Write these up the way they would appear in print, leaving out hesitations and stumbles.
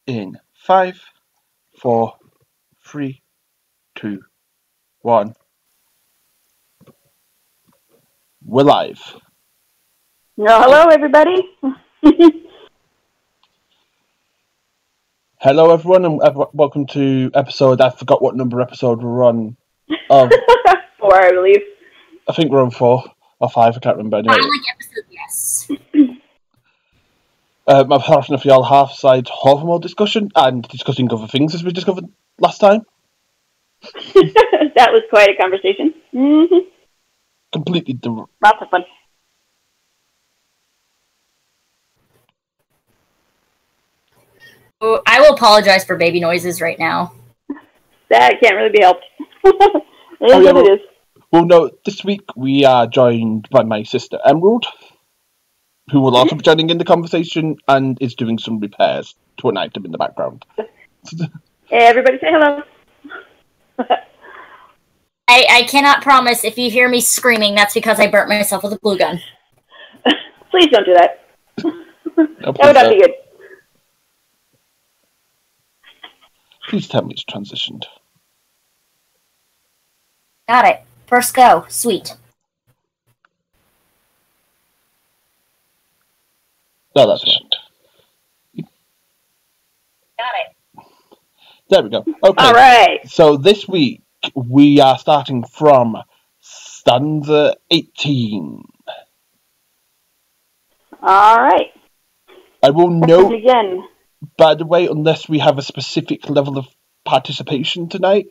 in 5, 4, 3, 2, 1. We're live. No, hello, everybody. Hello, everyone, and welcome to episode. I forgot what number episode we're on. Of 4, I believe. I think we're on 4 or 5. I can't remember. Anyway. I like episode, yes. My Hrafnfjall Hearthside Hávamál discussion and discussing other things as we discovered last time. That was quite a conversation. Mm-hmm. Completely different. Lots of fun. Oh, I will apologize for baby noises right now. That can't really be helped. It is what it is. Well, no, this week we are joined by my sister Emerald, who will also be joining in the conversation and is doing some repairs to an item in the background. Hey, everybody say hello. I cannot promise if you hear me screaming, that's because I burnt myself with a glue gun. Please don't do that. No, That would not be good. Please tell me it's transitioned. Got it. First go. Sweet. No, that's right. Got it. There we go. Okay. All right. So this week we are starting from stanza 18. All right. I will Let's note, begin. by the way, unless we have a specific level of participation tonight,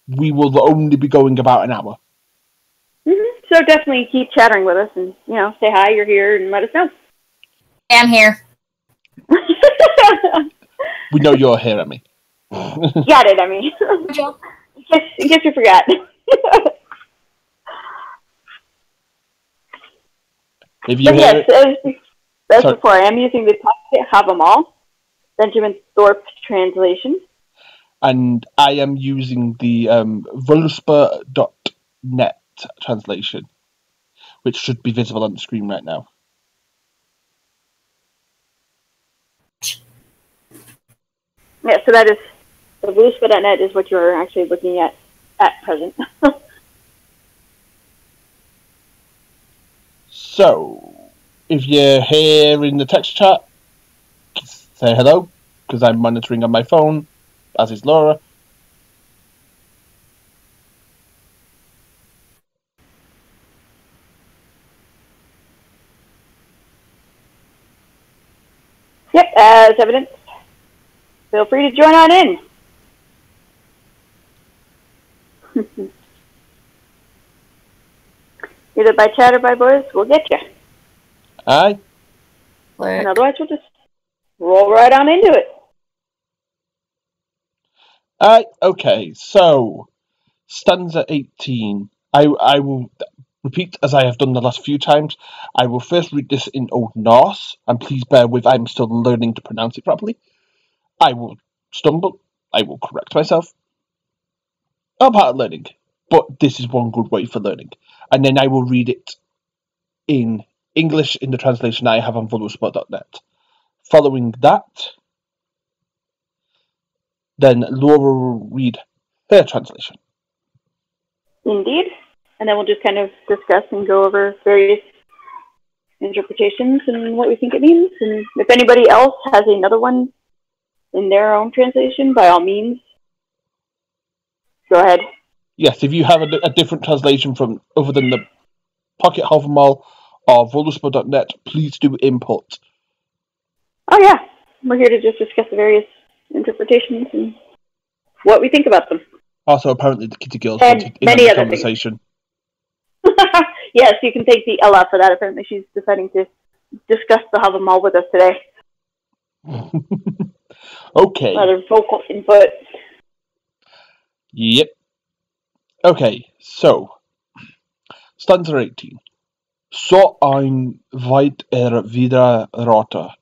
we will only be going about an hour. Mm-hmm. So definitely keep chattering with us and, say hi, you're here, and let us know. I'm here. We know you're here, Emmy. Got it, Emmy. In case you forgot. If you hear it, that's before. I am using the Hávamál, Benjamin Thorpe translation. and I am using the Voluspa.net translation, which should be visible on the screen right now. Yeah, so that is, the Voluspa.net is what you're actually looking at present. So, if you're here in the text chat, say hello, because I'm monitoring on my phone, as is Laura. Yep, as evidence. Feel free to join on in. Either by chat or by voice, we'll get you. Aye. And otherwise, we'll just roll right on into it. Aye, okay, so, stanza 18. I will repeat, as I have done the last few times, I will first read this in Old Norse, and please bear with, I'm still learning to pronounce it properly. I will stumble, I will correct myself. I'm part of learning, but this is one good way for learning. And then I will read it in English in the translation I have on voluspa.net. Following that, then Laura will read her translation. Indeed. And then we'll just kind of discuss and go over various interpretations and what we think it means. And if anybody else has another one in their own translation, by all means, go ahead. Yes, if you have a different translation from other than the Pocket Hávamál or voluspa.net, please do input. Oh, yeah. We're here to just discuss the various interpretations and what we think about them. Also, apparently the Kitty Girls And wanted in many on the other conversation. Yes, you can take the Ella for that. Apparently she's deciding to discuss the Hávamál with us today. Okay. Another vocal input. Yep. Okay, so, stanza 18. Så ein weit videre rata,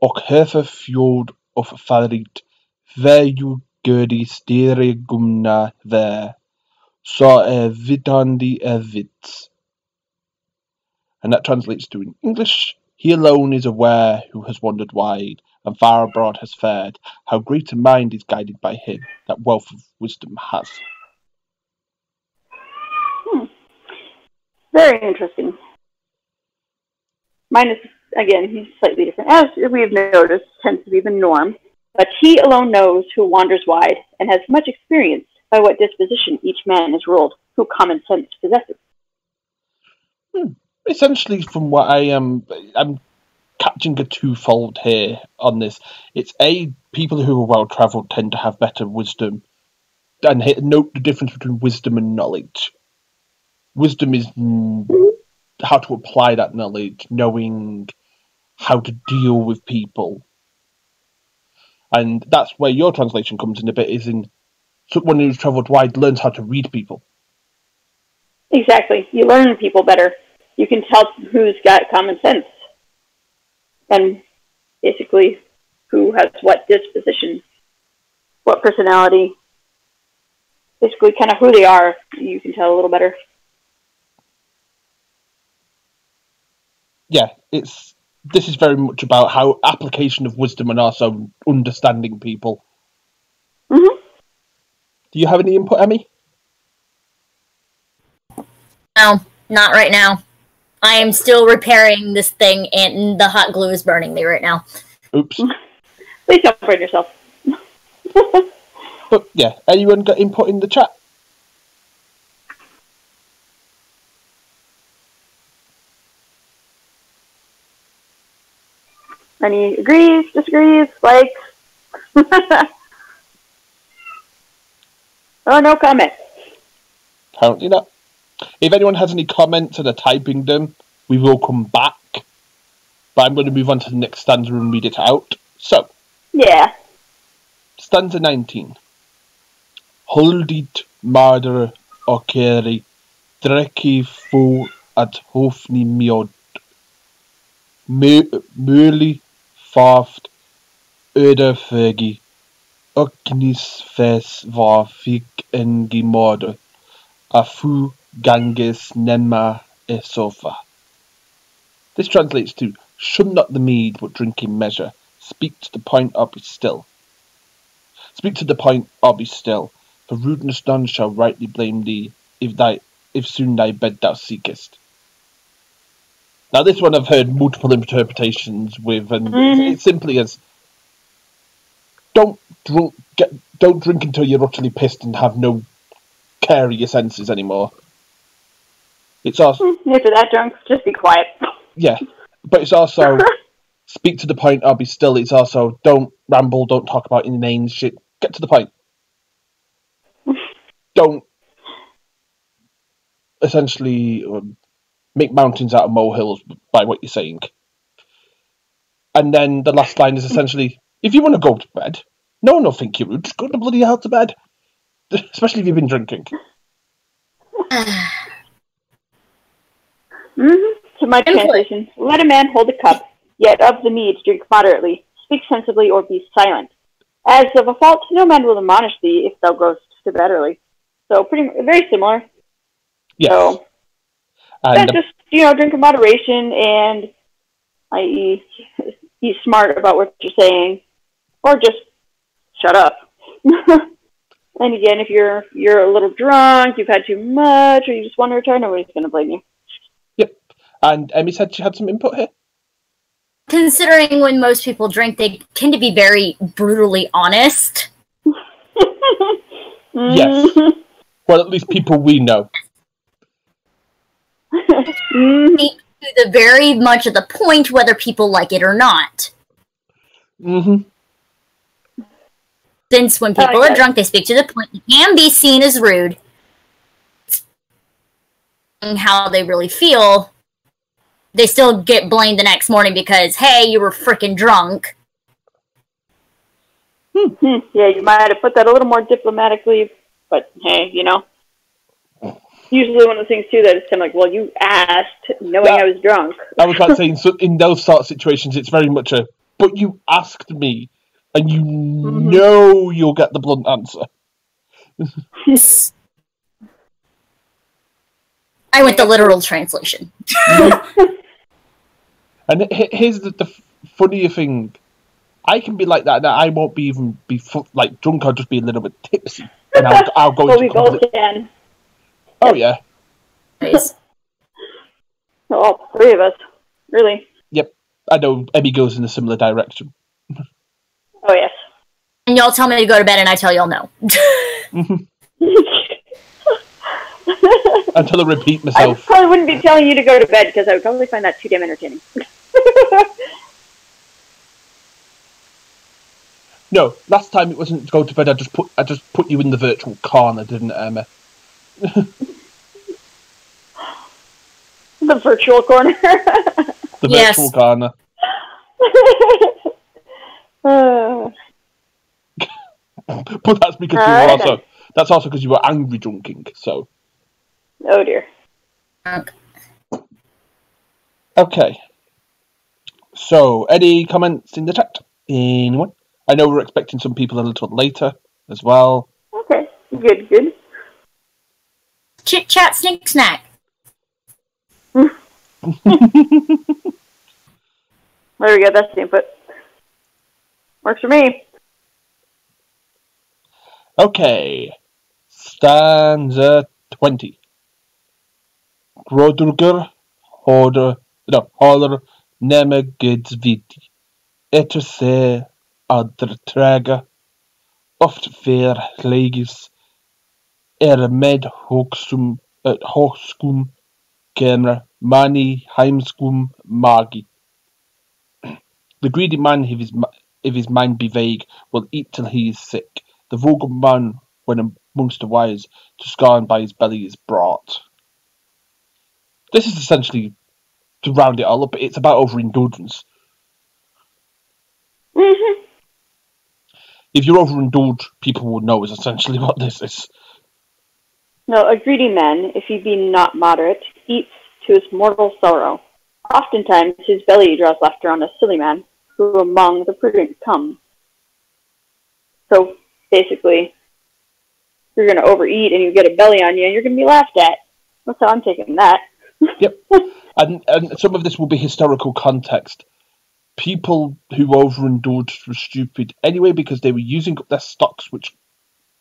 och Hrafnfjall of farit, ju gödi stere gumna there, så vitandi vits. And that translates to in English, he alone is aware who has wandered wide, and far abroad has fared, how great a mind is guided by him that wealth of wisdom has. Very interesting. Mine is, again, he's slightly different. As we've noticed, tends to be the norm. But he alone knows who wanders wide, and has much experience by what disposition each man is ruled, who common sense possesses. Essentially, from what I'm catching a twofold here on this. It's people who are well-travelled tend to have better wisdom, and note the difference between wisdom and knowledge. Wisdom is how to apply that knowledge, knowing how to deal with people. And that's where your translation comes in a bit, is in someone who's travelled wide learns how to read people. Exactly. You learn people better. You can tell who's got common sense. And basically who has what disposition, what personality. Basically kind of who they are, you can tell a little better. Yeah, this is very much about how application of wisdom and also understanding people. Mm-hmm. Do you have any input, Emmy? No, not right now. I am still repairing this thing, and the hot glue is burning me right now. Oops. Please don't burn yourself. But yeah, anyone got input in the chat? Any agrees, disagrees, likes? Oh, no comment. Apparently not. If anyone has any comments and are typing them, we will come back. But I'm going to move on to the next stanza and read it out. So. Yeah. Stanza 19. Huldit marder okeri, drekki fu at hofni miod. Murli faft öderfegi, oknis fes var fik en gimorde, afu ganges nemma e sofa. This translates to, shun not the mead, but drink in measure. Speak to the point, or be still. Speak to the point, or be still. For rudeness none shall rightly blame thee, if soon thy bed thou seekest. Now this one I've heard multiple interpretations with, and it's simply as, don't drink until you're utterly pissed and have no care of your senses anymore. It's also, if you're that drunk, just be quiet. yeah, but it's also speak to the point or be still. It's also don't ramble, don't talk about inane shit. Get to the point. Don't essentially make mountains out of molehills by what you're saying. And then the last line is essentially, if you want to go to bed, no one will think you're rude. Just go to bloody hell to bed. Especially if you've been drinking. To my translation, let a man hold a cup, yet of the mead drink moderately, speak sensibly, or be silent. As of a fault, no man will admonish thee if thou goest to bed early. So very similar. Yes. So, and just, drink in moderation, and i.e. be smart about what you're saying, or just shut up. And again, if you're a little drunk, you've had too much, or you just want to retire, nobody's going to blame you. Yep. And Emmy said she had some input here. Considering when most people drink, they tend to be very brutally honest. Yes. Well, at least people we know. To the very much of the point, whether people like it or not. Since when people are drunk, they speak to the point. It can be seen as rude. And how they really feel, they still get blamed the next morning because, hey, you were freaking drunk. Yeah, you might have put that a little more diplomatically, but hey, usually one of the things too that it's kind of like, well, you asked knowing I was drunk. I was about saying, so in those sort of situations, it's very much but you asked me, and you know you'll get the blunt answer. I went the literal translation. And here's the funnier thing. I can be like that, and I won't be like drunk. I'll just be a little bit tipsy, and I'll go. Well, we both can. Oh yeah. Nice. All three of us, really. Yep. I know Emmy goes in a similar direction. Oh yes. And y'all tell me to go to bed, and I tell y'all no. Until I repeat I myself. probably wouldn't be telling you to go to bed because I would probably find that too damn entertaining. No, last time it wasn't to go to bed. I just put you in the virtual corner, didn't I, Emma? The virtual corner. The virtual corner. But that's because you were also. That's also because you were angry drinking. So. Oh dear. Okay. So, any comments in the chat? Anyone? I know we're expecting some people a little later as well. Okay. Good. Chit chat, sneak snack. There we go. That's the input. Works for me. Okay. Stanza 20. Grodurger holler nemagids viti. Etter se adr trega. Oft fer legis. Med hogskum kenra mani heimskum magi. The greedy man, if his mind be vague, will eat till he is sick. The vulgar man, when amongst the wise, to scorn by his belly is brought. This is essentially, to round it all up, it's about overindulgence. Mm-hmm. If you overindulge, people will know is essentially what this is. No, a greedy man, if he be not moderate, eats to his mortal sorrow. Oftentimes his belly draws laughter on a silly man, who among the prudent comes. So, basically, you're going to overeat and you get a belly on you, and you're going to be laughed at. That's how I'm taking that. Yep. And some of this will be historical context. People who overindulged were stupid anyway because they were using up their stocks, which,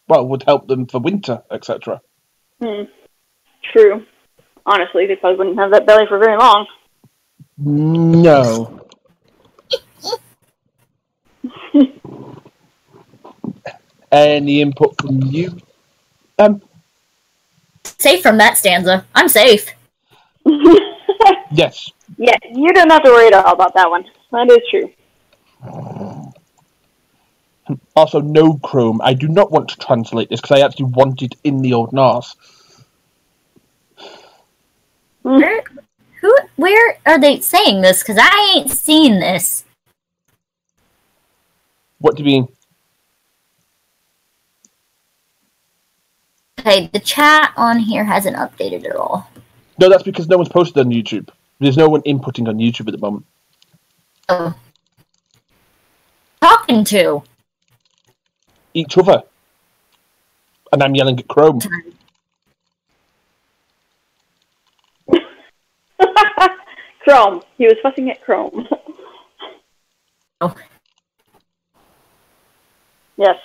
well, would help them for winter, etc. True. Honestly, they probably wouldn't have that belly for very long. No. Any input from you? Safe from that stanza. I'm safe. Yes. Yeah, you don't have to worry at all about that one. That is true. Also, no Chrome. I do not want to translate this because I actually want it in the Old Norse. Where are they saying this? Because I ain't seen this. What do you mean? Okay, the chat on here hasn't updated at all. No, that's because no one's posted on YouTube. There's no one inputting on YouTube at the moment. Oh. Talking to? Each other. And I'm yelling at Chrome. Chrome. He was fussing at Chrome. Oh. Yes.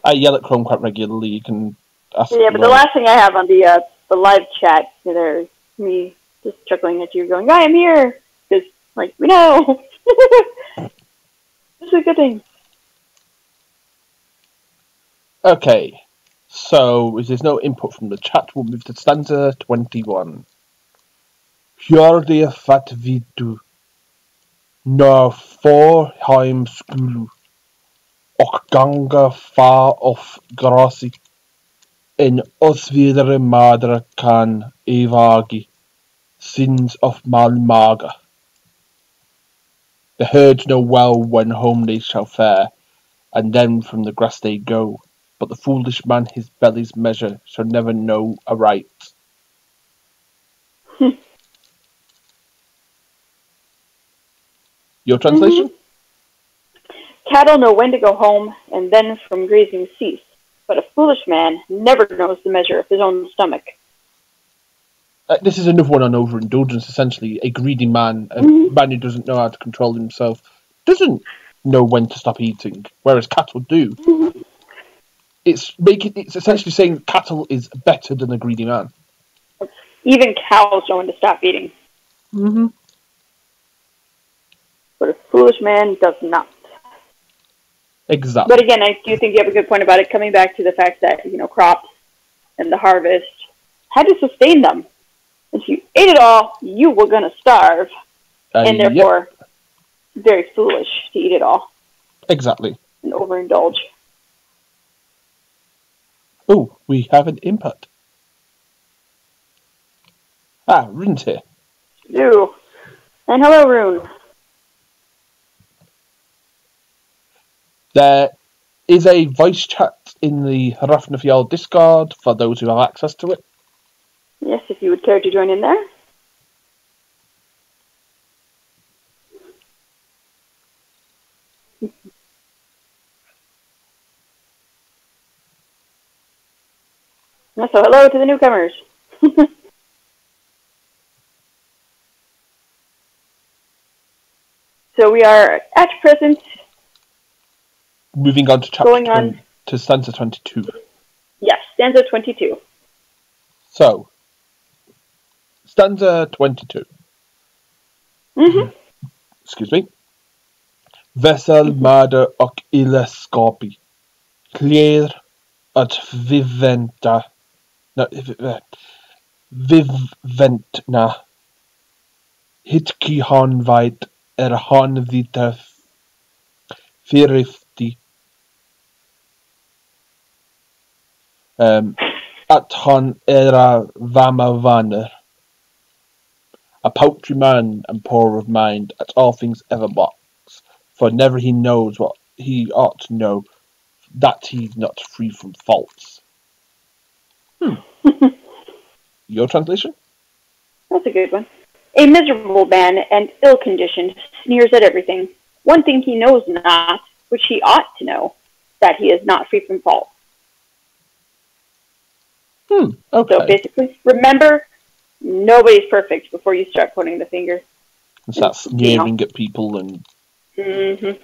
I yell at Chrome quite regularly. You can ask. Yeah, but the last thing I have on the live chat, there's me just chuckling at you, going, "I am here," because like we know. This is a good thing. Okay, so if there's no input from the chat, we'll move to stanza 21. Hjördi fat vidu, när får heim skulu, och ganga far off grasi, en oss vidare madra kan evagi, sins of malmaga. The herds know well when home they shall fare, and then from the grass they go, but the foolish man his belly's measure shall never know aright. Your translation? Cattle know when to go home, and then from grazing cease, but a foolish man never knows the measure of his own stomach. This is another one on overindulgence, essentially. A greedy man, a man who doesn't know how to control himself, doesn't know when to stop eating, whereas cattle do. Mm-hmm. It's essentially saying cattle is better than a greedy man. Even cows know when to stop eating. Mm-hmm. But a foolish man does not. Exactly. But again, I do think you have a good point about it, coming back to the fact that, crops and the harvest had to sustain them. If you ate it all, you were going to starve. And therefore, very foolish to eat it all. Exactly. And overindulge. Oh, we have an input. Rune's here. Ew. And hello, Rune. There is a voice chat in the Hrafnfjall Discord for those who have access to it. Yes, if you would care to join in there. So hello to the newcomers. So we are at present moving on to to stanza 22. Yes, stanza 22. So, stanza 22. Mm-hmm. Excuse me. Vessel made och illeskapi. Clear at viventa. Viventna. Hitki hanveit hanvita 50. At han Hávamál. A paltry man and poor of mind, at all things ever mocks, for never he knows what he ought to know, that he's not free from faults. Your translation? That's a good one. A miserable man and ill-conditioned sneers at everything. One thing he knows not, which he ought to know, that he is not free from fault. Okay. So basically, remember, nobody's perfect before you start pointing the finger. And start sneering at people and... Mm-hmm.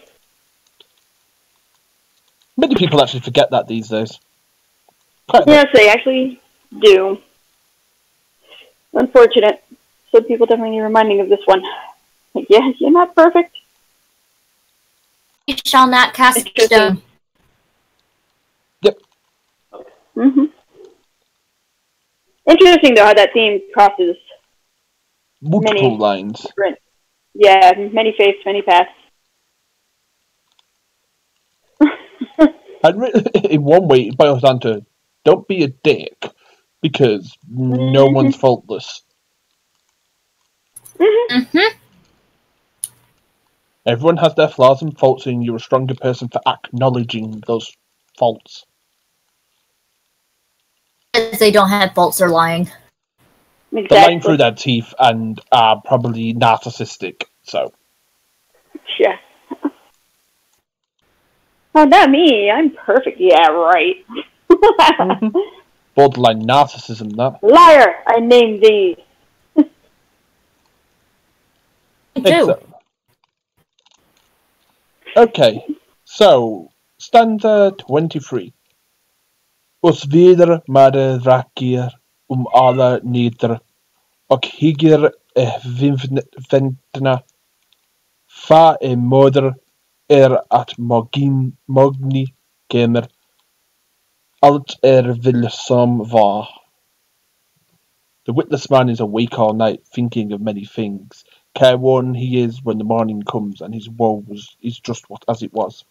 Many people actually forget that these days. Yes, they actually do. Unfortunate. So people definitely need reminding of this one. Like, yeah, you're not perfect. You shall not cast stone. Yep. Mm-hmm. Interesting, though, how that theme crosses multiple lines. Different, many faiths, many paths. In one way, it boils down to don't be a dick, because no one's faultless. Mm-hmm. Everyone has their flaws and faults, and you're a stronger person for acknowledging those faults. Because they don't have faults, they're lying. Exactly. They're lying through their teeth and are probably narcissistic, so. Yeah. Oh, not me. I'm perfect. Yeah, right. Borderline narcissism, that. Liar! I name thee. Okay, so, stanza 23. Os videre med rakier alla neder, och hygger vintna, fa moder att mogni kemer, allt vill som var. The witless man is awake all night, thinking of many things. Careworn he is when the morning comes, and his woe is just as it was.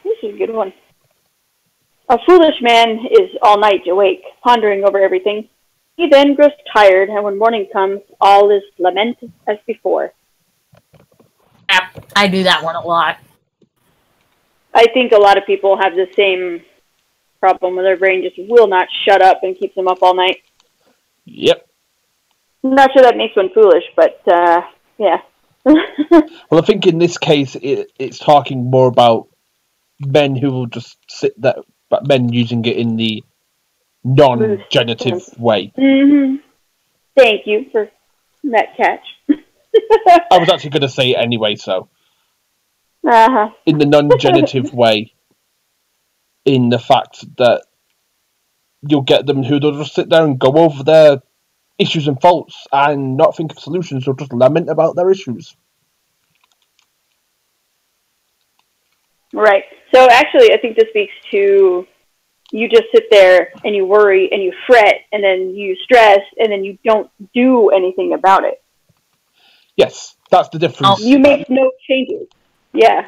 This is a good one. A foolish man is all night awake, pondering over everything. He then grows tired, and when morning comes, all is lament as before. Yeah, I do that one a lot. I think a lot of people have the same problem where their brain just will not shut up and keeps them up all night. Yep. I'm not sure that makes one foolish, but yeah. Well, I think in this case, it's talking more about men who will just sit there, but men using it in the non-genitive way. Mm-hmm. Thank you for that catch. I was actually going to say it anyway, so. Uh-huh. In the non-genitive way. In the fact that you'll get them who they'll just sit there and go over their issues and faults and not think of solutions, they'll just lament about their issues. Right. So actually, I think this speaks to you just sit there and you worry and you fret and then you stress and then you don't do anything about it. Yes, that's the difference. You make no changes. Yeah.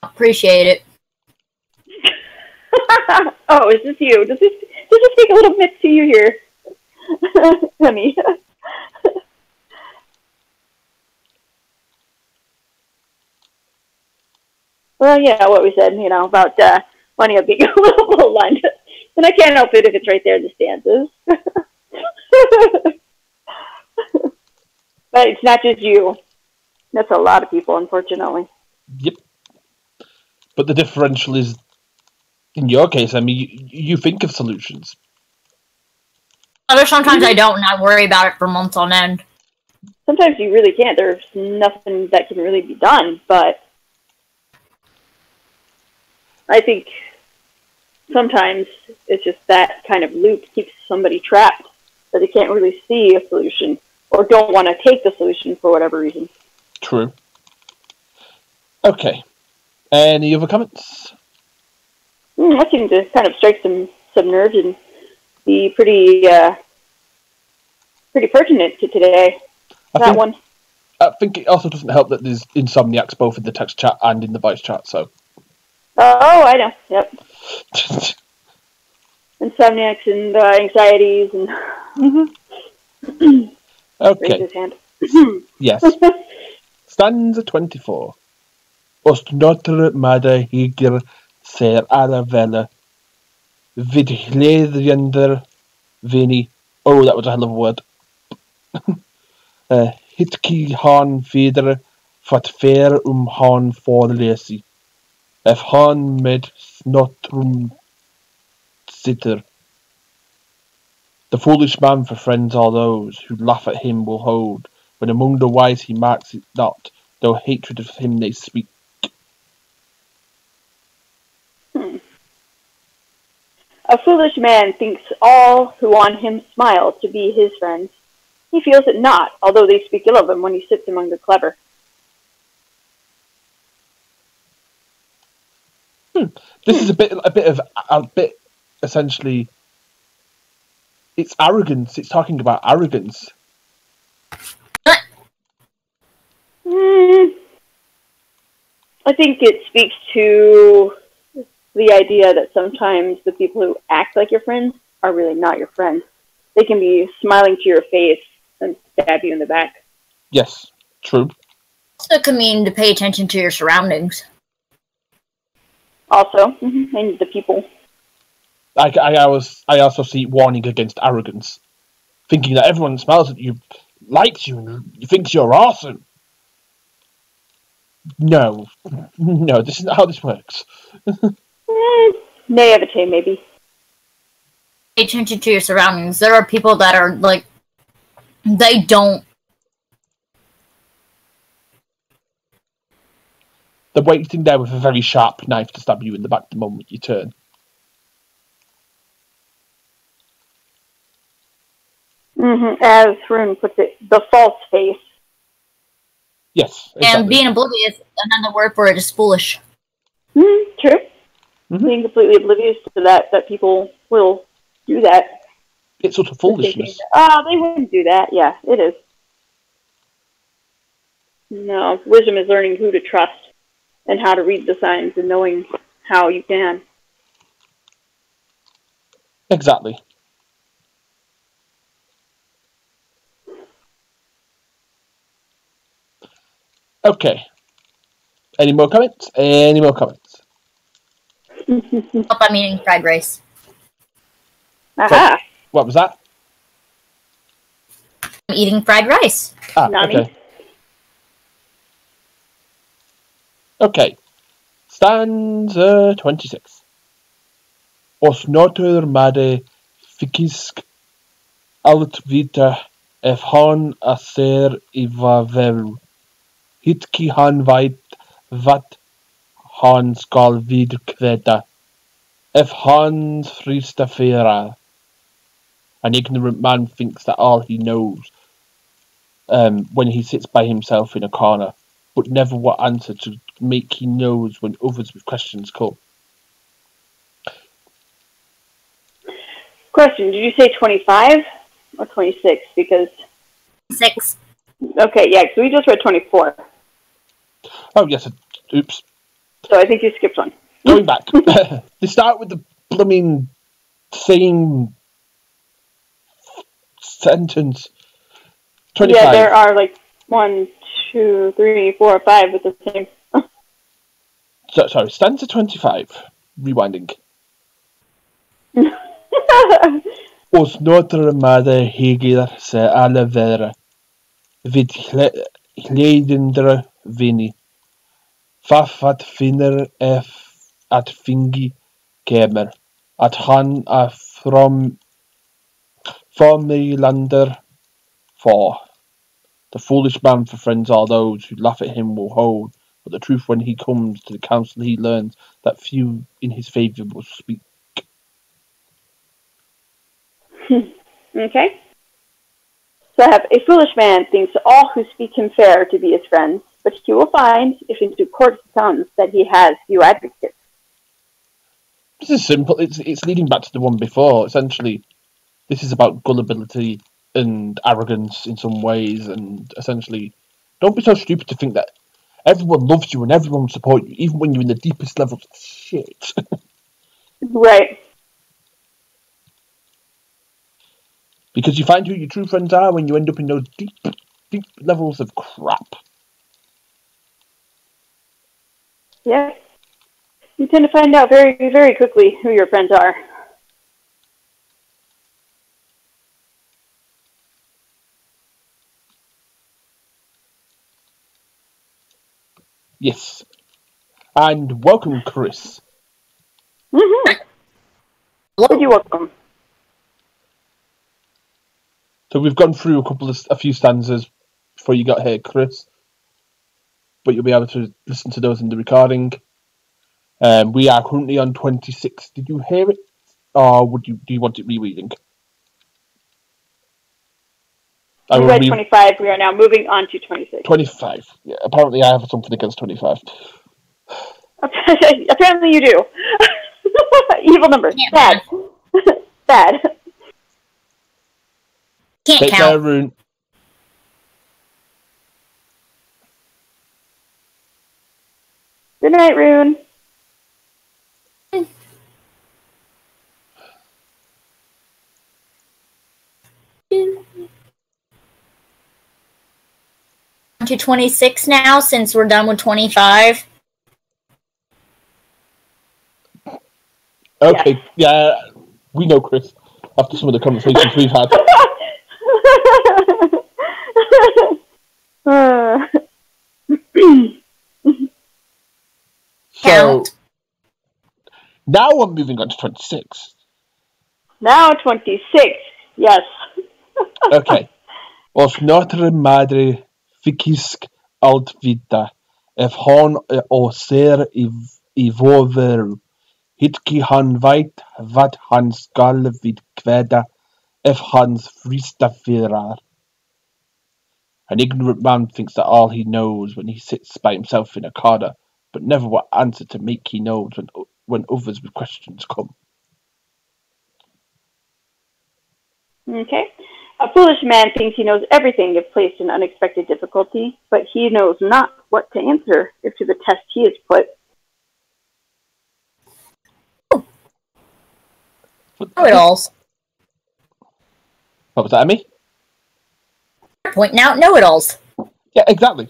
Appreciate it. Oh, is this you? Does this take a little bit to you here, honey? Well, yeah, what we said, about wanting a big little line. And I can't help it if it's right there in the stanzas. But it's not just you. That's a lot of people, unfortunately. Yep. But the differential is, in your case, I mean, you think of solutions. There's sometimes I don't, and I worry about it for months on end. Sometimes you really can't. There's nothing that can really be done, but I think sometimes it's just that kind of loop keeps somebody trapped, that they can't really see a solution or don't want to take the solution for whatever reason. True. Okay. Any other comments? I seem to kind of strike some nerves and be pretty pertinent to today. I think it also doesn't help that there's insomniacs both in the text chat and in the voice chat, so. Oh, I know. Yep. Insomniacs and anxieties and. Okay. Raise his hand. Yes. Stanza 24. Ost notre made hygger ser alla vela. Vid glädjender vini. Oh, that was a hell of a word. Hitki han videre fat fair han forlesi. If han med snotrum sitter. The foolish man for friends are those who laugh at him will hold, when among the wise he marks it not, though hatred of him they speak. A foolish man thinks all who on him smile to be his friends. He feels it not, although they speak ill of him when he sits among the clever. This is a bit essentially. It's arrogance. It's talking about arrogance. I think it speaks to the idea that sometimes the people who act like your friends are really not your friends. They can be smiling to your face and stab you in the back. Yes, true. Also can mean to pay attention to your surroundings. Also, and the people. I also see warning against arrogance, thinking that everyone that smiles at you likes you and thinks you're awesome. No, this is not how this works. Naivete, maybe. Pay attention to your surroundings. There are people that are like, they don't. They're waiting there with a very sharp knife to stab you in the back the moment you turn. As Rune puts it, the false face. Yes, exactly. And being oblivious, another word for it is foolish. True. Being completely oblivious to that people will do that. It's sort of foolishness. They wouldn't do that. Yeah, it is. No, wisdom is learning who to trust and how to read the signs and knowing how you can. Exactly. Okay. Any more comments? Hope I'm eating fried rice. Aha! What was that? I'm eating fried rice. Okay. Okay. Stanza 26. Os notur made fikisk alt vita If han a ser I vavel, hitki han veit vat han skal vidkveda. If han frista fera, an ignorant man thinks that all he knows when he sits by himself in a corner, but never what answer to make he knows when others with questions come. Question, did you say 25 or 26? Because... 6. Okay, yeah, so we just read 24. Oh, yes, oops. So I think you skipped one. Going back, they start with the blooming same sentence. 25. Yeah, there are like 1, 2, 3, 4, 5 with the same. Sorry, stanza 25. Rewinding. Os notre madre hegir se alle vera, vid hledendra vini. Fafat finner at fingi kemer, at han a from lander for. The foolish man for friends are those who laugh at him will hold, but the truth when he comes to the council he learns that few in his favour will speak. Okay. So I have, a foolish man thinks all who speak him fair to be his friends, but he will find, if into court he comes, that he has few advocates. This is simple. It's leading back to the one before. Essentially, this is about gullibility and arrogance in some ways, and essentially, don't be so stupid to think that everyone loves you and everyone will support you, even when you're in the deepest levels of shit. Right. Because you find who your true friends are when you end up in those deep levels of crap. Yeah. You tend to find out very, very quickly who your friends are. Yes. And welcome, Chris. Mm-hmm. You're welcome. So we've gone through a few stanzas before you got here, Chris. But you'll be able to listen to those in the recording. We are currently on 26. Did you hear it? Or do you want it rereading? We read 25. We are now moving on to 26. 25. Yeah, apparently I have something against 25. Apparently you do. Evil number. Bad. Bad. Can't Take count. care, Rune. Good night, Rune. To 26 now, since we're done with 25. Okay, yeah, we know, Chris, after some of the conversations we've had. So, now we're moving on to 26. Now 26, yes. Okay. Os notre madre ficisc alt vita, if hon o ser I vover, hitki han veit vat han skal vid kveda, if hans frista firar. An ignorant man thinks that all he knows when he sits by himself in a corner, but never what answer to make he knows when others with questions come. Okay. A foolish man thinks he knows everything if placed in unexpected difficulty, but he knows not what to answer if to the test he is put. Know-it-alls. What was that, Emmy? Pointing out know-it-alls. Yeah, exactly.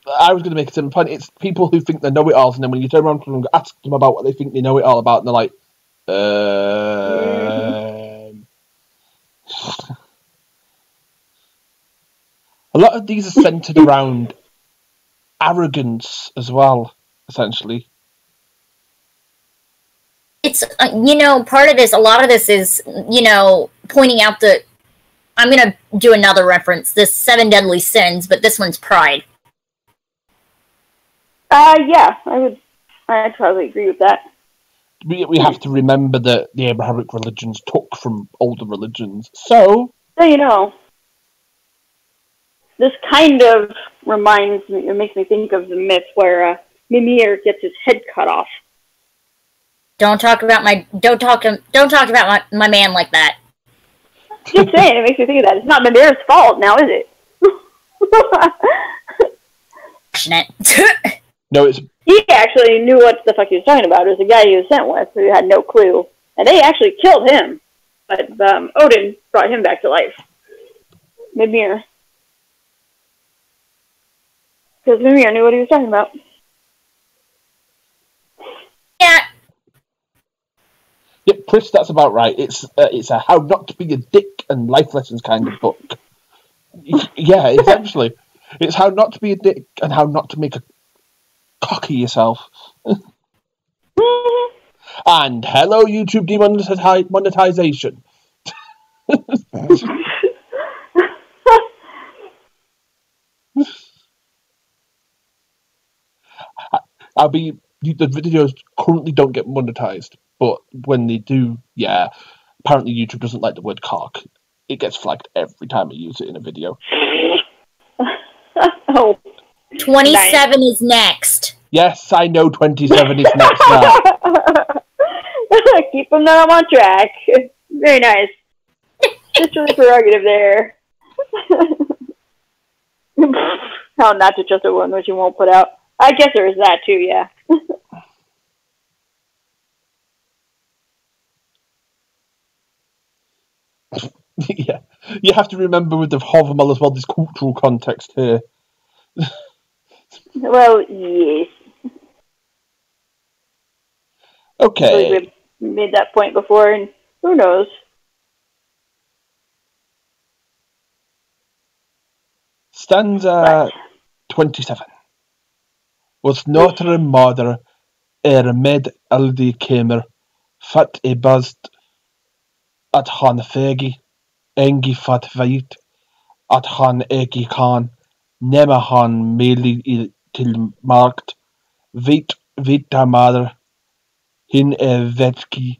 I was going to make a similar point. It's people who think they know it all, and then when you turn around and ask them about what they think they know it all about, and they're like, A lot of these are centered around arrogance as well, essentially. It's, part of this, a lot of this is, pointing out the I'm gonna do another reference. This 7 deadly sins, but this one's pride. Yeah, I'd probably agree with that. We have to remember that the Abrahamic religions took from older religions. So you know, this kind of reminds me, it makes me think of the myth where Mimir gets his head cut off. Don't talk about my man like that. Just saying, it makes me think of that. It's not Mimir's fault now, is it? no, it's he actually knew what the fuck he was talking about. It was the guy he was sent with who had no clue, and they actually killed him. But Odin brought him back to life. Mimir, because Mimir knew what he was talking about. Yeah. Yep, Chris, that's about right. It's a how not to be a dick and life lessons kind of book. Yeah, essentially. It's how not to be a dick and how not to make a cock of yourself. And hello, YouTube demonetization. The videos currently don't get monetized, but when they do, yeah. Apparently YouTube doesn't like the word cock. It gets flagged every time I use it in a video. Oh, 27 is next. Yes, I know 27 is next now. Keep them on track. Very nice. Just really prerogative there. How not to trust a woman which you won't put out. I guess there is that too, yeah. Yeah, you have to remember with the Hávamál as well, this cultural context here. Well, yes. Okay. We've made that point before, and who knows? Stanza 27. Was notere mother med aldi kemer fat e bast at han fegi engi fat veit at han egi kan nema han meli til markt vita mother hin vetki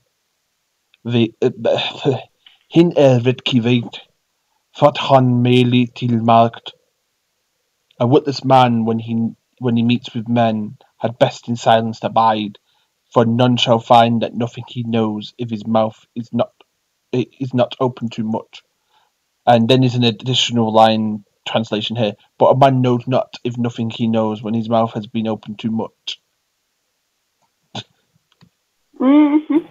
hin vetki veit fat han meli til markt. A witless man when he meets with men had best in silence abide, for none shall find that nothing he knows if his mouth is not open too much. And then there's an additional line translation here, but a man knows not if nothing he knows when his mouth has been opened too much. Mm-hmm.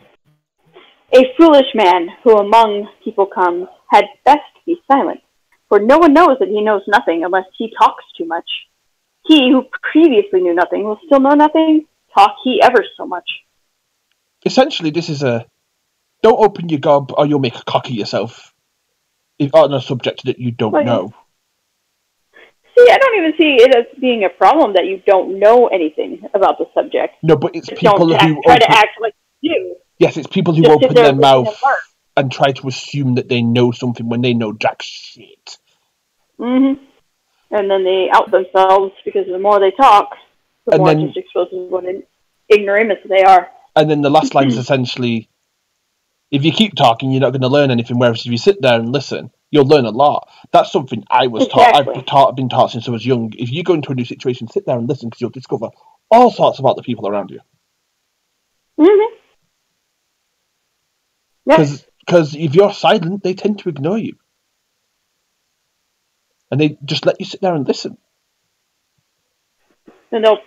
A foolish man who among people comes had best be silent, for no one knows that he knows nothing unless he talks too much. He who previously knew nothing will still know nothing, talk he ever so much. Essentially, this is don't open your gob or you'll make a cock of yourself on a subject that you don't know. See, I don't even see it as being a problem that you don't know anything about the subject. No, but it's people who try to act like you do. Yes, it's people who open their mouth and try to assume that they know something when they know jack shit. Mm-hmm. And then they out themselves because the more they talk, the more it just exposes what an ignoramus they are. And then the last line is essentially, if you keep talking, you're not going to learn anything, whereas if you sit there and listen, you'll learn a lot. That's something I was taught. I've been taught since I was young. If you go into a new situation, sit there and listen, because you'll discover all sorts about the people around you. Mm-hmm. Yes. Because if you're silent, they tend to ignore you. And they just let you sit there and listen. And they'll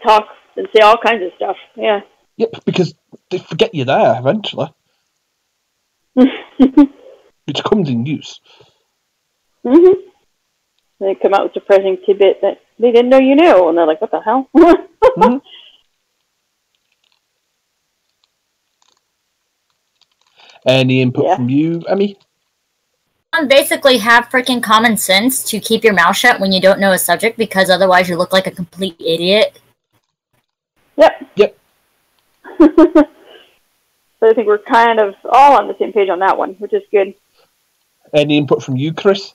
talk and say all kinds of stuff, yeah. Yep, because they forget you're there eventually. Which comes in use. Mm-hmm. They come out with a surprising tidbit that they didn't know you knew, and they're like, what the hell? Mm-hmm. Any input from you, Emmy? Basically have freaking common sense to keep your mouth shut when you don't know a subject, because otherwise you look like a complete idiot. Yep. So I think we're kind of all on the same page on that one, which is good. Any input from you, Chris?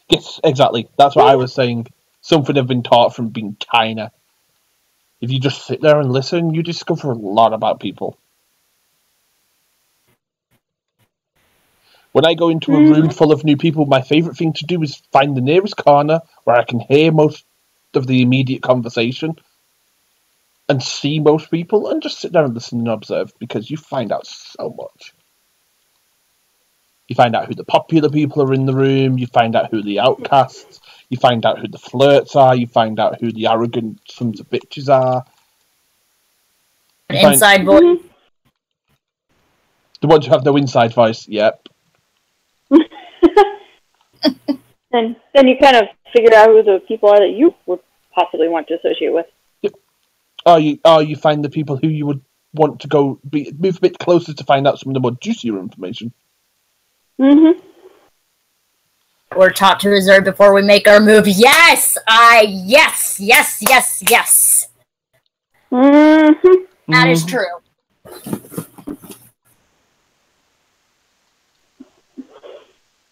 Yes, exactly. That's what I was saying. Something I've been taught from being tiny. If you just sit there and listen, you discover a lot about people. When I go into a room full of new people, my favourite thing to do is find the nearest corner where I can hear most of the immediate conversation and see most people and just sit there and listen and observe, because you find out so much. You find out who the popular people are in the room, you find out who the outcasts, you find out who the flirts are, you find out who the arrogant sons of bitches are. Inside voice. The ones who have no inside voice, yep. And then you kind of figure out who the people are that you would possibly want to associate with. Yep. You find the people who you would want to go move a bit closer to find out some of the more juicier information. Mm-hmm. We're taught to reserve before we make our move. Yes! Yes! Mm-hmm. That is true.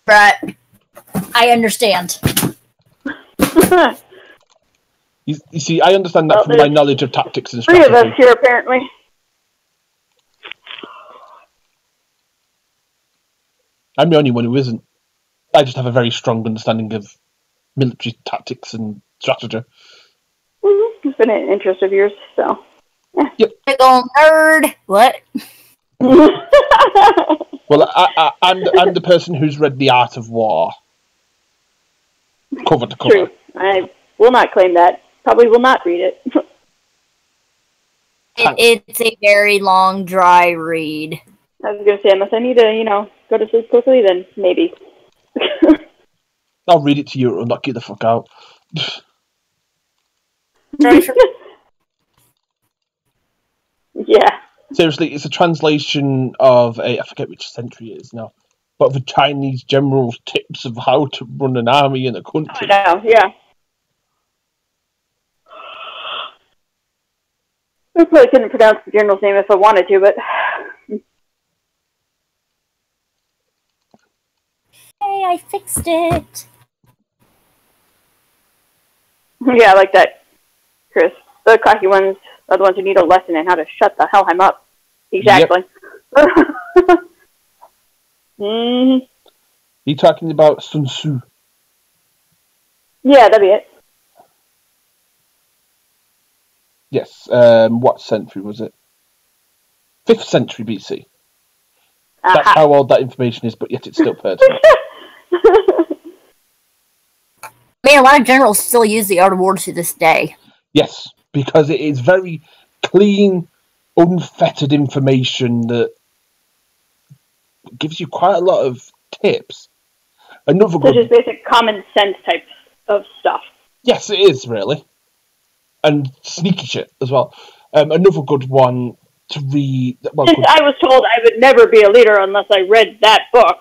But I understand. You see, I understand that from my knowledge of tactics and strategy. strategy. 3 of us here, apparently. I'm the only one who isn't. I just have a very strong understanding of military tactics and strategy. Mm-hmm. It's been an interest of yours, so. Yeah. Yep. Big ol' nerd. What? Well, I'm the person who's read The Art of War. Cover to cover. True. I will not claim that. Probably will not read it. It's a very long, dry read. I was going to say, unless I need to, go to sleep quickly, then maybe. I'll read it to you, it'll knock you the fuck out. Yeah. Seriously, it's a translation of I forget which century it is now, but the Chinese general's tips of how to run an army in a country. I know, yeah. I probably couldn't pronounce the general's name if I wanted to, but... Hey, I fixed it. Yeah, I like that, Chris. The cocky ones are the ones who need a lesson in how to shut the hell up. Exactly. Yep. Mm-hmm. You talking about Sun Tzu? Yeah, that'd be it. Yes. What century was it? 5th century BC. That's how old that information is, but yet it's still pertinent. I mean, a lot of generals still use the art of war to this day. Yes, because it is very clean, unfettered information that gives you quite a lot of tips. Another good... just basic common sense type of stuff. Yes, it is, really. And sneaky shit as well. Another good one to read... Well, I was told I would never be a leader unless I read that book.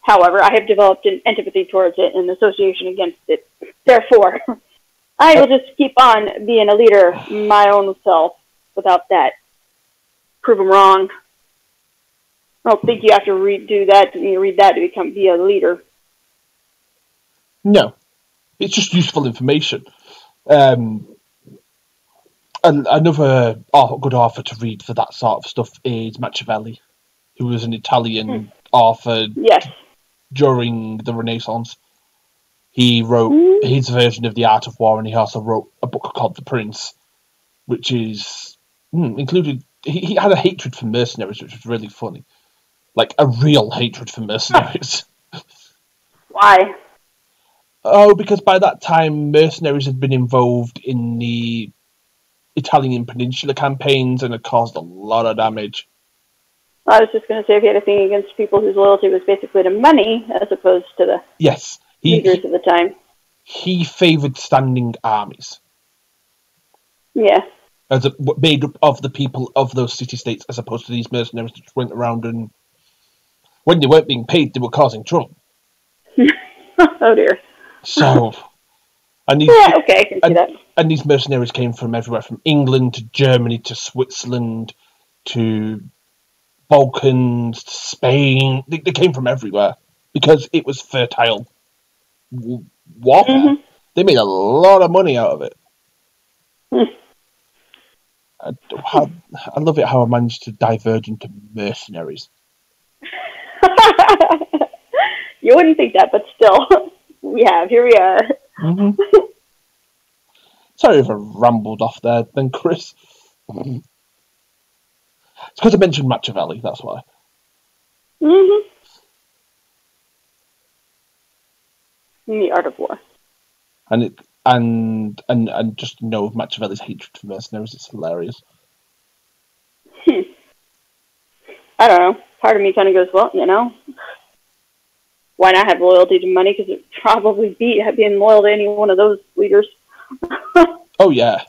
However, I have developed an antipathy towards it and association against it. Therefore, I will just keep on being a leader my own self without that. Prove them wrong. I don't think you have to read that to be a leader. No. It's just useful information. And another good author to read for that sort of stuff is Machiavelli, who was an Italian author during the Renaissance. He wrote his version of The Art of War, and he also wrote a book called The Prince, which is included... He had a hatred for mercenaries, which was really funny. Like, a real hatred for mercenaries. Why? Oh, because by that time, mercenaries had been involved in the Italian Peninsula campaigns and had caused a lot of damage. I was just going to say, if you had a thing against people whose loyalty was basically to money, as opposed to the leaders of the time. He favoured standing armies. Yeah. Made up of the people of those city-states, as opposed to these mercenaries that just went around and, when they weren't being paid, they were causing trouble. Oh dear. So... I can see that. And these mercenaries came from everywhere, from England to Germany to Switzerland to Balkans, Spain. They came from everywhere because it was fertile warfare. Mm-hmm. They made a lot of money out of it. I love it how I managed to diverge into mercenaries. You wouldn't think that, but still, here we are. Mm-hmm. Sorry if I rambled off there, then, Chris. It's because I mentioned Machiavelli, that's why. Mm-hmm. The art of war. And just know of Machiavelli's hatred for mercenaries, it's hilarious. I don't know. Part of me kind of goes, well, why not have loyalty to money? Because it probably beat being loyal to any one of those leaders. Oh, yeah.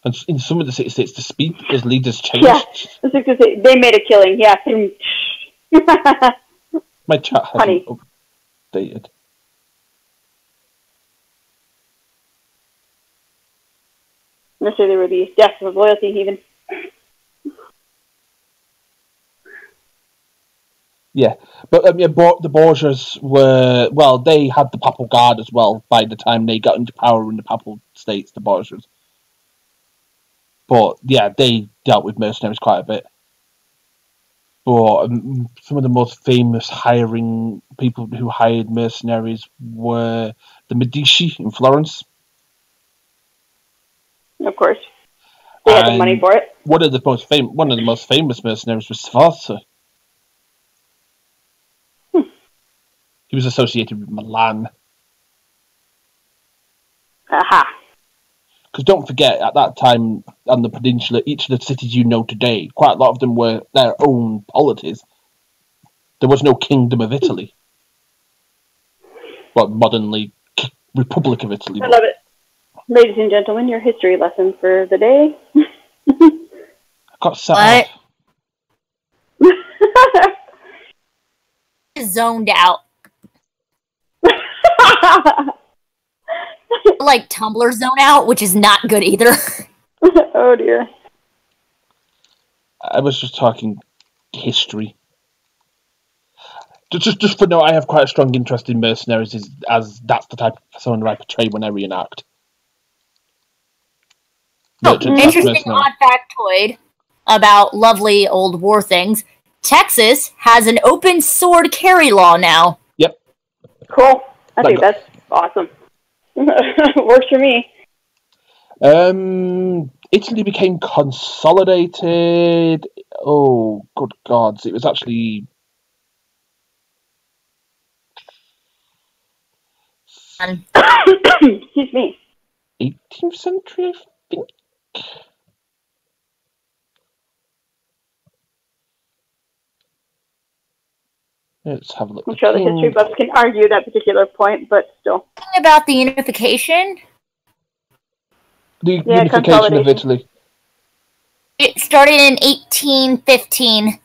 And in some of the city-states, the speed as leaders changed. Yeah, they made a killing, yeah. My chat hasn't updated. Necessarily there would be deaths of loyalty, even. Yeah, but the Borgias were, well, they had the Papal Guard as well by the time they got into power in the Papal States, the Borgias. But, yeah, they dealt with mercenaries quite a bit. But some of the most famous people who hired mercenaries were the Medici in Florence. Of course. They had the money for it. One of the most famous mercenaries was Sforza. He was associated with Milan. Aha. Because don't forget, at that time on the peninsula, each of the cities you know today, quite a lot of them were their own polities. There was no Kingdom of Italy. Well, modernly, Republic of Italy. I love it. Ladies and gentlemen, your history lesson for the day. I got set off. Zoned out. Like Tumblr zone out, which is not good either. Oh dear. I was just talking history. Just for now, I have quite a strong interest in mercenaries, as that's the type of persona I portray when I reenact. Interesting odd factoid about lovely old war things. Texas has an open sword carry law now. Yep. Cool. I think that's awesome. Works for me. Italy became consolidated. Oh, good gods. It was actually... Excuse me. 18th century, I think? Let's have a look. I'm sure the history buffs can argue that particular point, but still. About the unification? The unification of Italy. It started in 1815.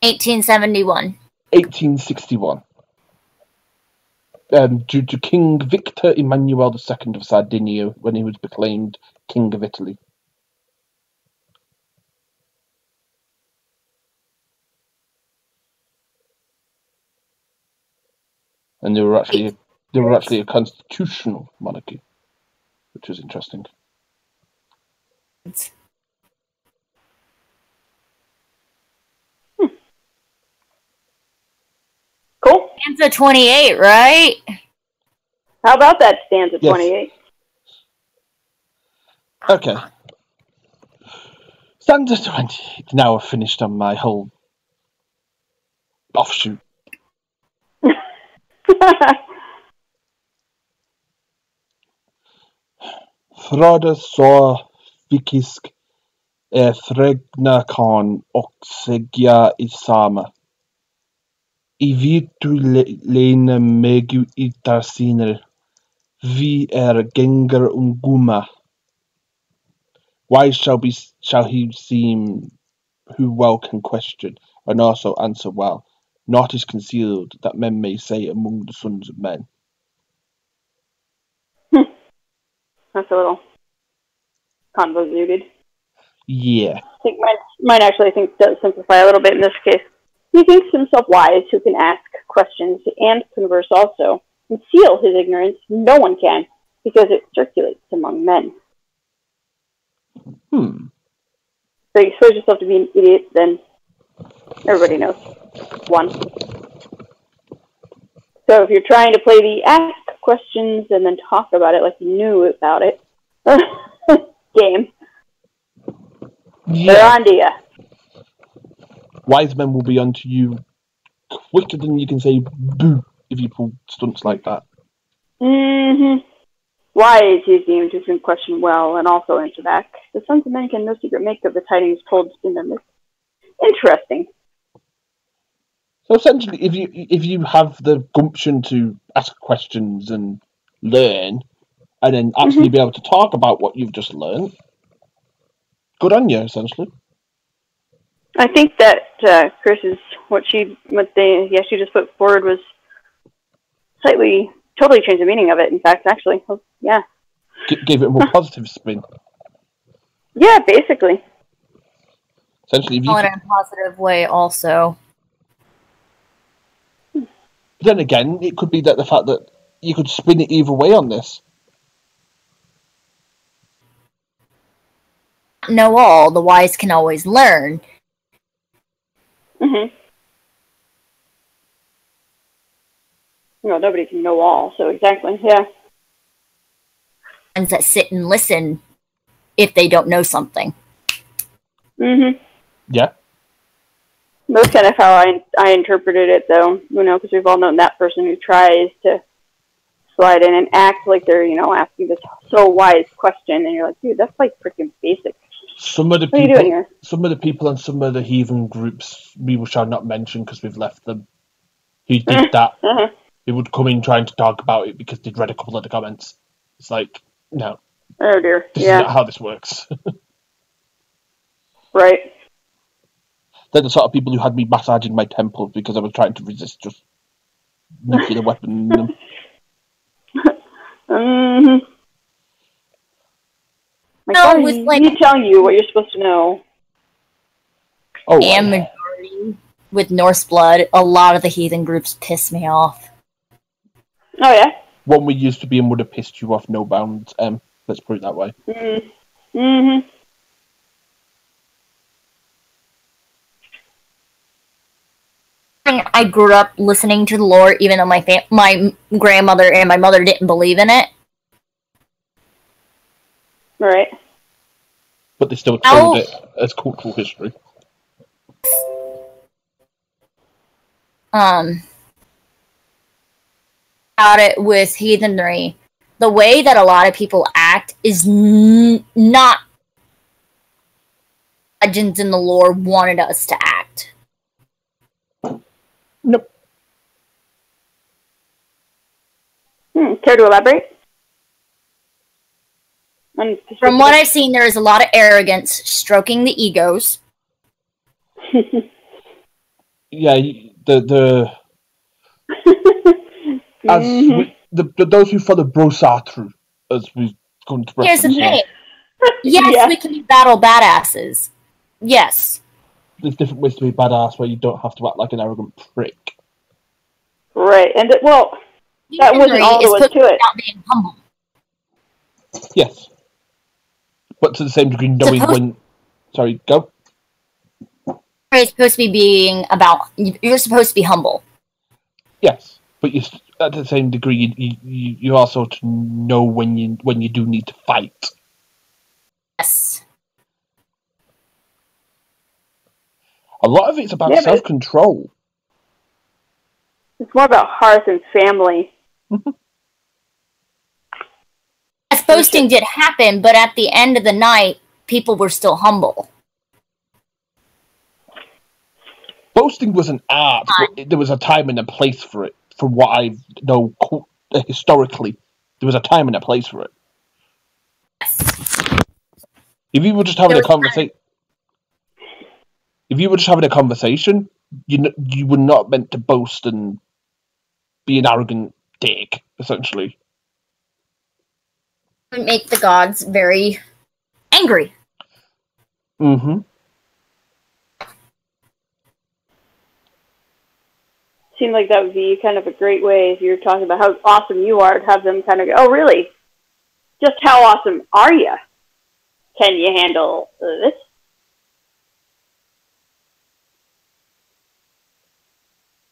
1871. 1861. Due to King Victor Emmanuel II of Sardinia when he was proclaimed King of Italy. And they were actually a constitutional monarchy, which was interesting. Cool. Stanza 28, right? How about that stanza 28? Okay. Stanza 28. Now I've finished on my whole offshoot. Froda så fikisk thregnakan och segja I sama. I vitu lena megu itarsiner. Vi gengar gumma. Why shall he seem who well can question, and also answer well? Naught is concealed that men may say among the sons of men. That's a little convoluted. Yeah. I think mine actually does simplify a little bit in this case. He thinks himself wise who can ask questions and converse also. Conceal his ignorance, no one can, because it circulates among men. So you expose yourself to be an idiot, then everybody knows. One. So if you're trying to play the ask questions and then talk about it like you knew about it game, they're on to you. Wise men will be onto you quicker than you can say boo if you pull stunts like that. Mm-hmm. Wise he deemed who can question well and also answer back. The sons of men can no secret make of the tidings told in their midst. Interesting. So essentially, if you have the gumption to ask questions and learn, and then actually be able to talk about what you've just learned, good on you, essentially. I think that Chris is what she just put forward was totally changed the meaning of it. In fact, actually, yeah. Gave it a more positive spin. Yeah, basically. Essentially, if you in a positive way, also. Then again, it could be that the fact that you could spin it either way on this. Know all, the wise can always learn. Mm-hmm. No, nobody can know all, so exactly, yeah. Ones that sit and listen if they don't know something. Mm-hmm. Yeah. That's kind of how I interpreted it, though, because we've all known that person who tries to slide in and act like they're, asking this so wise question, and you're like, dude, that's like freaking basic. Some of the people and some of the heathen groups we shall not mention because we've left them, who did that, they would come in trying to talk about it because they'd read a couple of the comments. It's like, no. Oh, dear. This is not how this works. Right. They're the sort of people who had me massaging my temples because I was trying to resist just nuclear weapon them. Mm-hmm. He's telling you what you're supposed to know. Oh, and majority with Norse blood, a lot of the heathen groups piss me off. Oh, yeah? One we used to be and would have pissed you off no bounds, let's put it that way. Mm-hmm. I grew up listening to the lore, even though my grandmother and my mother didn't believe in it. Right. But they still told it as cultural history. About it with heathenry, the way that a lot of people act is not legends in the lore wanted us to act. Nope. Care to elaborate? From what I've seen, there is a lot of arrogance, stroking the egos. Yeah, those who follow Brosatru, as we've come to reference. Here's the thing. Yes, we can be battle badasses. Yes. There's different ways to be badass where you don't have to act like an arrogant prick. Right, and that wasn't all there was to it. Being humble. Yes. But to the same degree, knowing when... Sorry, go. You're supposed to be you're supposed to be humble. Yes, but at the same degree, you also to know when you do need to fight. Yes. A lot of it's about self-control. It's more about hearth and family. Yes, boasting did happen, but at the end of the night, people were still humble. Boasting was an art, but there was a time and a place for it. From what I know historically, there was a time and a place for it. If you were just having a conversation, you were not meant to boast and be an arrogant dick, essentially. It would make the gods very angry. Mm-hmm. Seemed like that would be kind of a great way if you're talking about how awesome you are to have them kind of go, oh, really? Just how awesome are you? Can you handle this?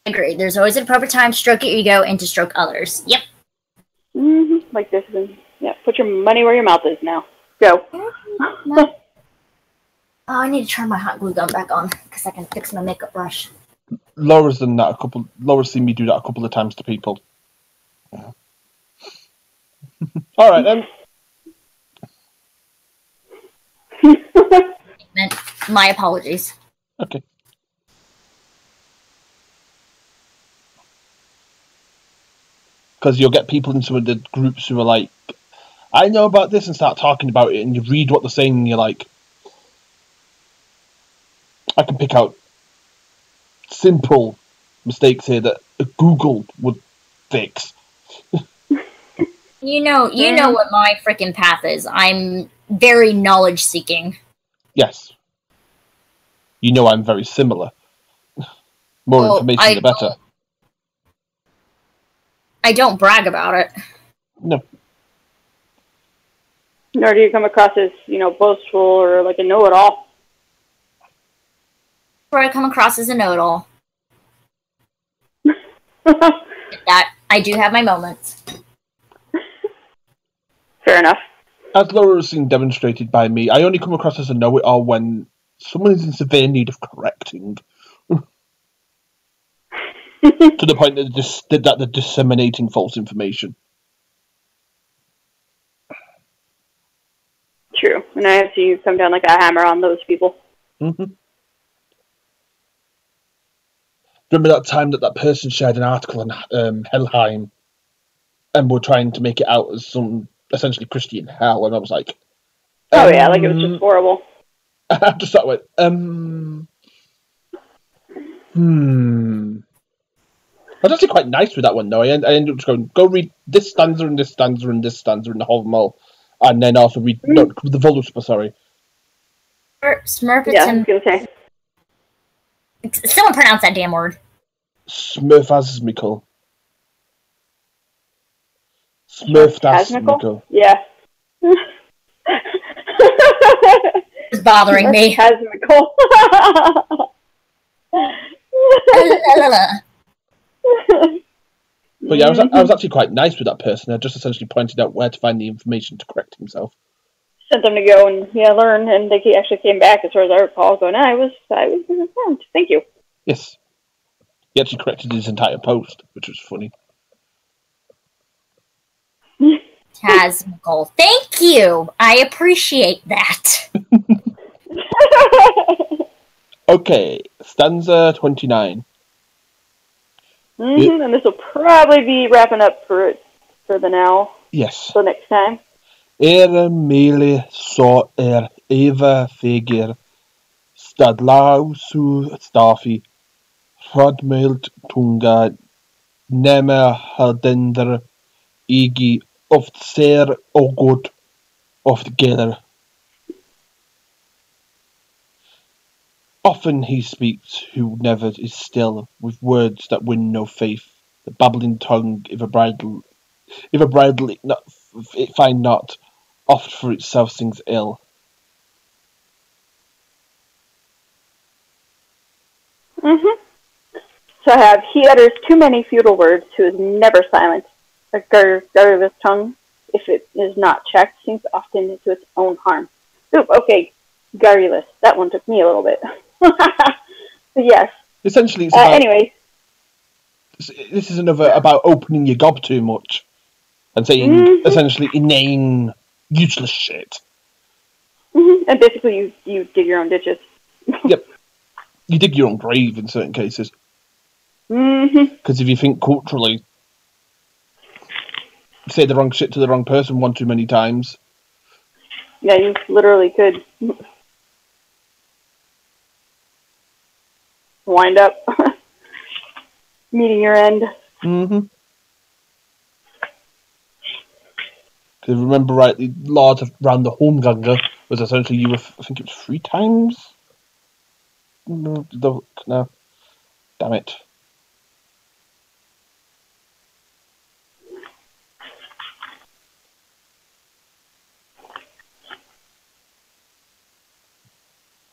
Agreed. There's always an appropriate time to stroke your ego and to stroke others. Yep. Mm-hmm. Like this. Yeah, put your money where your mouth is now. Go. Oh, I need to turn my hot glue gun back on because I can fix my makeup brush. Laura's done that Laura's seen me do that a couple of times to people. Yeah. All right then. My apologies. Okay. Because you'll get people in some of the groups who are like, I know about this, and start talking about it, and you read what they're saying, and you're like, I can pick out simple mistakes here that Google would fix. You know what my freaking path is. I'm very knowledge-seeking. Yes. You know I'm very similar. More information, the better. I don't brag about it. No. Nor do you come across as, boastful or like a know-it-all. Or I come across as a know-it-all. That I do have my moments. Fair enough. As Laura has seen demonstrated by me, I only come across as a know-it-all when someone is in severe need of correcting. To the point that they're disseminating false information. True. And I have seen you come down like a hammer on those people. Mm-hmm. Remember that time that person shared an article on Helheim and were trying to make it out as some essentially Christian hell, and I was like, oh yeah, like it was just horrible. I just thought, I was actually quite nice with that one, though. I ended up just going, go read this stanza and this stanza and this stanza in the Hávamál, and then also read the Voluspa, sorry. Smurfits. Yeah, I was going to say. Someone pronounce that damn word. Smurfasmical. Smurfasmical. Yeah. It's bothering me. Smurfasmical. But yeah, I was actually quite nice with that person. I just essentially pointed out where to find the information to correct himself. Sent them to go and learn, and they actually came back, as far as I recall, going, I was informed. Thank you. Yes. He actually corrected his entire post, which was funny. Tasmical. Thank you. I appreciate that. Okay, stanza 29. Mm-hmm, and this will probably be wrapping up for the now. Yes. So next time. Mele så Eva feger, stadlau su stafi, Hrafnfjall tunga, nema hardender, igi oft ser god, oft geller. Often he speaks who never is still, with words that win no faith. The babbling tongue, if a bridle it find not, oft for itself sings ill. Mm-hmm. So I have, he utters too many futile words, who is never silent. A garrulous tongue, if it is not checked, sinks often into its own harm. Oop, okay, garrulous. That one took me a little bit. But yes. Essentially, it's about, anyway. This is another about opening your gob too much and saying essentially inane, useless shit. Mm-hmm. And basically, you dig your own ditches. Yep. You dig your own grave in certain cases. Mm-hmm. Because if you think culturally, say the wrong shit to the wrong person one too many times. Yeah, you literally could wind up meeting your end. Mm-hmm. Because if I remember rightly, Lord around the Holmganger was essentially you were, I think it was 3 times? No, damn it.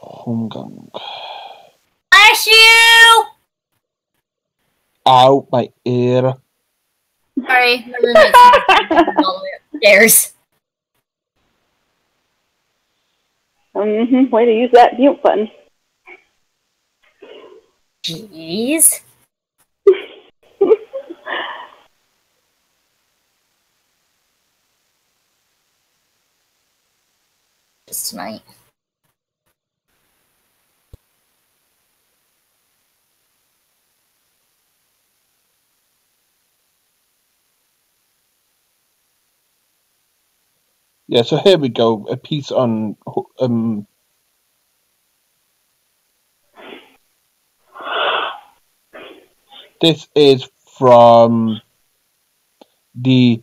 Holmgang. Bless you! Ow, my ear. Sorry, my roommate's all the way upstairs. Way to use that mute button. Jeez. Just tonight. Yeah, so here we go. A piece on this is from the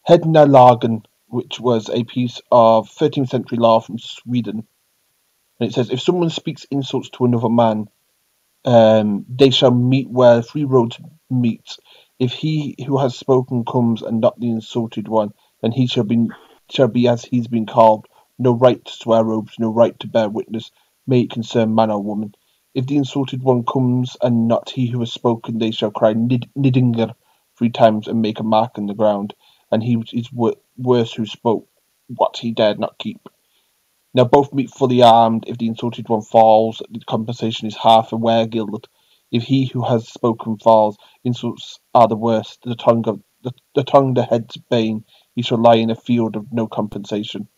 Hednalagen, which was a piece of 13th century law from Sweden. And it says, if someone speaks insults to another man, they shall meet where 3 roads meet. If he who has spoken comes and not the insulted one, then he shall be as he's been called. No right to swear oaths, no right to bear witness, may it concern man or woman. If the insulted one comes and not he who has spoken, they shall cry Nidinger 3 times and make a mark in the ground, and he is worse who spoke what he dared not keep. Now both meet fully armed. If the insulted one falls, the compensation is half a weregild. If he who has spoken falls, insults are the worst. The tongue the head's bane. He shall lie in a field of no compensation.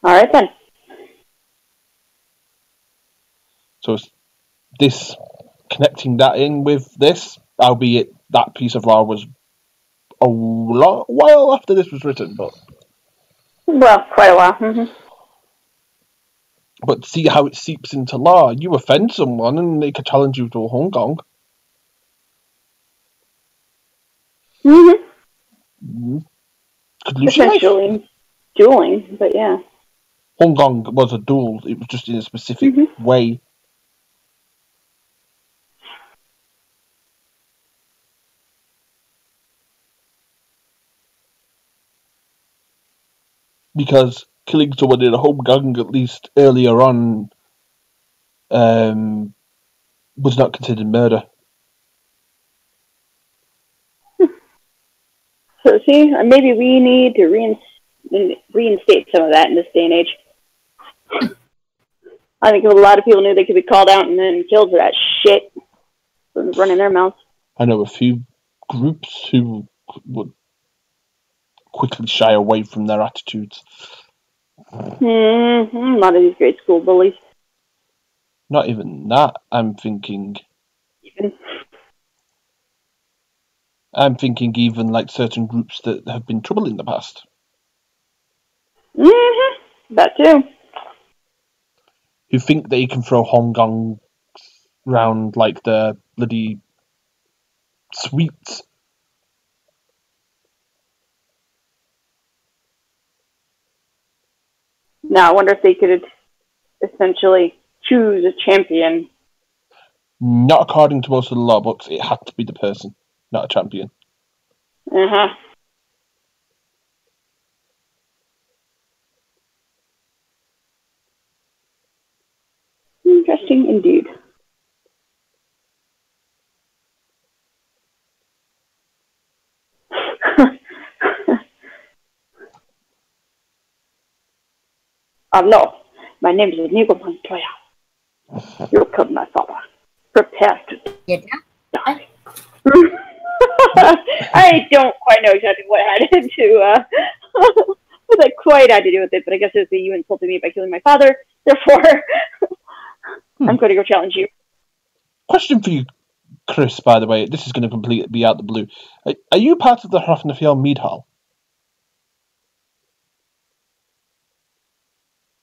All right then. So this connecting that in with this, albeit that piece of law was a while after this was written, but Quite a while. But see how it seeps into law. You offend someone and they could challenge you to a Hong Kong. Could lose your life. Essentially dueling, but yeah. Hong Kong was a duel. It was just in a specific way. Because killing someone in a home gang, at least earlier on, was not considered murder. So see, maybe we need to reinstate some of that in this day and age. I think if a lot of people knew they could be called out and then killed for that shit, running their mouths. I know a few groups who would quickly shy away from their attitudes. A lot of these grade school bullies. Not even that. I'm thinking even like certain groups that have been trouble in the past. That too. Who think they can throw Hong Kong round like the bloody sweets. Now, I wonder if they could essentially choose a champion. Not according to most of the law books. It had to be the person, not a champion. Interesting indeed. No, my name is Inigo Montoya. You killed my father. Prepare to die. I don't quite know exactly what had to what that quite had to do with it, but I guess it was that you insulted me by killing my father. Therefore, I'm going to go challenge you. Question for you, Chris, by the way. This is going to completely be out the blue. Are you part of the Hrafnfjall Mead Hall?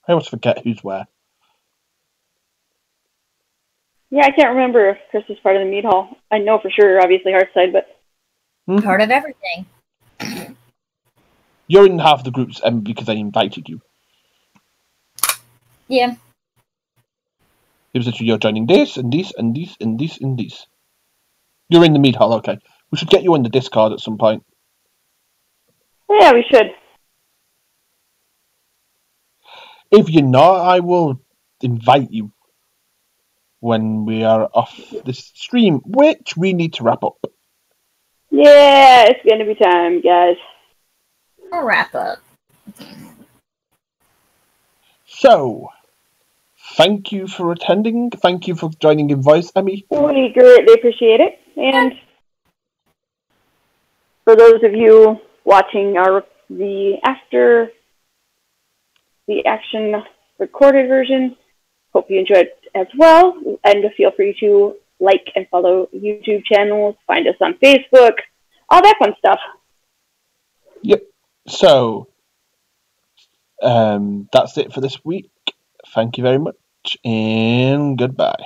I always forget who's where. Yeah, I can't remember if Chris was part of the mead hall. I know for sure, obviously, Hearthside, but... Part of everything. You're in half the groups because I invited you. Yeah. It was literally you're joining this, and this, and this, and this, and this. You're in the mead hall, okay. We should get you on the Discord at some point. Yeah, we should. If you're not, I will invite you when we are off this stream, which we need to wrap up. Yeah, it's going to be time, guys. I'll wrap up. So, thank you for attending. Thank you for joining in voice, Emmy. We greatly appreciate it. And for those of you watching the after the action recorded version, hope you enjoyed as well. And feel free to like and follow YouTube channels, find us on Facebook, all that fun stuff. Yep. So, that's it for this week. Thank you very much, and goodbye.